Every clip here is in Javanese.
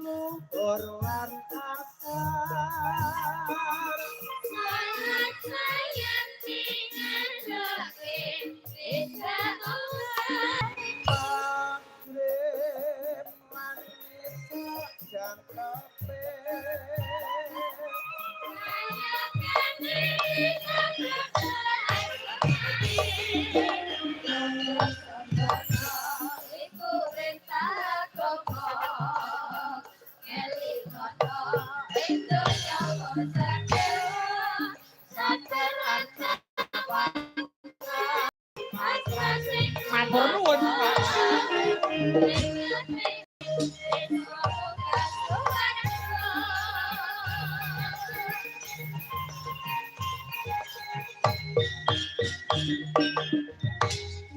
luhur lan akar sayang tinggal bisa magrib manis jangkepe Matur nuwun, Pak.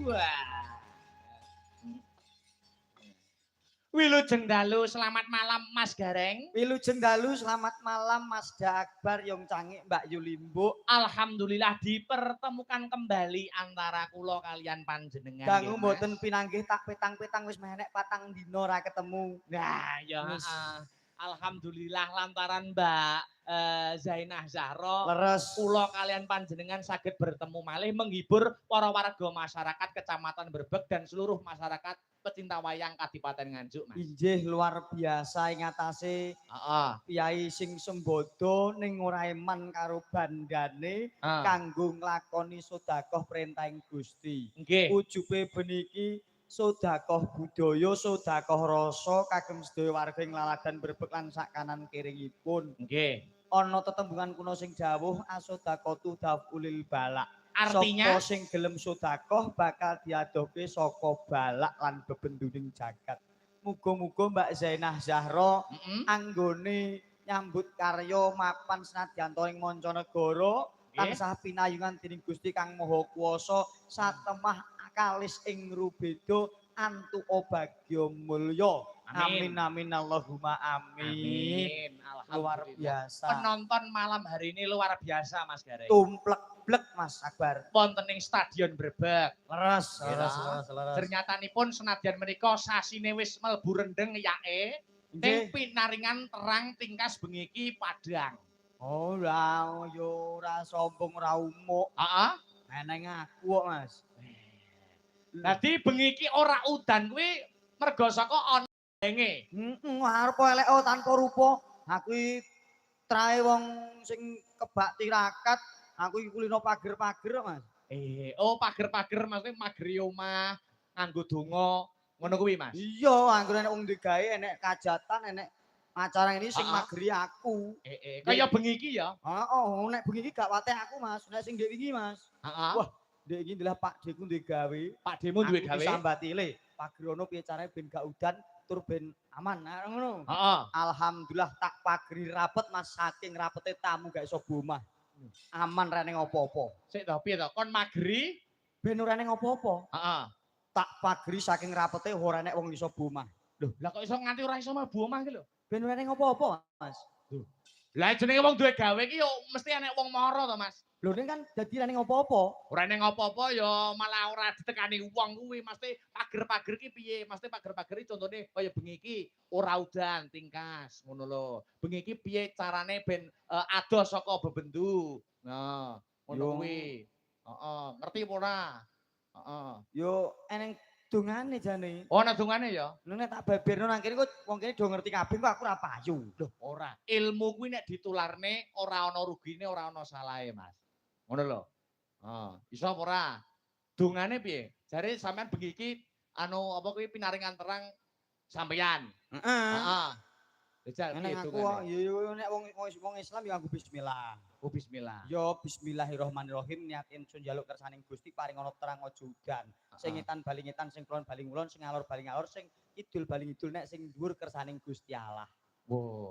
Wah. Wilujeng dalu, selamat malam Mas Gareng. Wilujeng dalu, selamat malam Mas Akbar, Yong Cangik, Mbak Yulimbo. Alhamdulillah dipertemukan kembali antara kula kalian panjenengan. Dangu mboten pinanggih tak petang-petang wis menek patang dina ra ketemu. Nah, ya alhamdulillah lantaran Mbak Zainah Zahra leres kula kalian panjenengan saged bertemu malih menghibur para warga masyarakat Kecamatan Brebeg dan seluruh masyarakat pecinta wayang Kadipaten Nganjuk, Mas. Injih luar biasa ing atase Kyai sing sembodo ning ora eman karo bandane kanggo nglakoni sedekah perintahing Gusti. Nggih. Ujube beniki sedekah budaya, sedekah rasa kagem sedaya warga ing Lalagan Brebeg lan sak kanan kiringipun. Nggih. Ana tetembungan kuno sing dawuh asodaqatu dafulil balak. Artinya sapa sing gelem sedekah bakal diadohke saka balak lan bebenduning jagat. Muga-muga Mbak Zainah Zahra anggone nyambut karya mapan senadyan ing mancanegara tansah pinayungan dening Gusti Kang Maha Kuwasa satemah kalis ing rubeda antuka bagya mulya. Amin amin Allahumma amin. Luar biasa. Penonton malam hari ini luar biasa Mas Gareng. Tumplek-blek Mas Akbar. Wonten ing Stadion Brebeg. Leres. Ternyatanipun senadyan menika sasine wis mlebu rendeng yae ning pinaringan terang tingkas bengi iki Padang. Oh lah yo ora sombong ora umuk. Heeh. Eneng aku kok Mas. Dadi bengi iki ora udan kuwi merga saka ana denge. Arep elek tanpa rupa. Aku iki trae wong sing kebak tirakat, aku iki kulino pager-pager Mas. Pager-pager maksudnya mageri omah nganggo donga ngono kuwi Mas. Iya, anggere nek wong duwe gawe enek kajatan, enek acara ini sing mageri aku. Kaya bengi iki ya. Heeh, nek bengi iki gak wateh aku Mas, nek sing ndek wingi Mas. Wah, ndek iki ndelah Pak Deku duwe gawe. Pak Demu duwe gawe. Disambati le. Pager ono piye carane ben gak udan tur ben aman. Nah, ngono. Alhamdulillah tak pageri rapet Mas, saking rapete tamu gak iso bomah. Aman ra ning apa-apa. Sik to piye to? Kon mageri ben ora ning apa-apa. Heeh. Tak pageri saking rapete ora nek wong iso bomah. Lho, lah kok iso nganti ora iso mlebu omah iki lho? Ben ora ning apa-apa, Mas. Lah jenenge wong duwe gawe iki yo mesti enek wong mara to, Mas. Lho ning kan dadi ora ning apa-apa. Ora ning apa-apa ya malah ora ditekani wong kuwi, mesti pager-pager iki piye? Mesti pager-pager iki contone kaya bengi iki ora udan tingkas ngono lho. Bengi iki piye carane ben adoh saka bebendu. Nah, ngono kuwi. Heeh, ngerti apa ora? Heeh. Yo eneng dongane jane. Oh, ana dongane ya? Lho nek tak baberno nang kene kok wong kene do ngerti kabeh kok aku ora payu. Loh, ora. Ilmu kuwi nek ditularne ora ana rugine, ora ana salahe, Mas. Ngono lho. Heeh, iso apa ora? Dongane piye? Jare sampean bengi iki anu apa kuwi pinaringan terang sampeyan. Heeh. Jajal piye dongane? Yo nek wong Islam ya nganggo bismillah. Oh bismillah. Yo bismillahirrahmanirrahim niat ingsun njaluk kersaning Gusti paring ana terang aja udan. Sing ngetan bali ngetan, sing kulon bali ngulon, sing alor bali ngalor, sing kidul bali ngidul nek sing dhuwur kersaning Gusti Allah. Wow.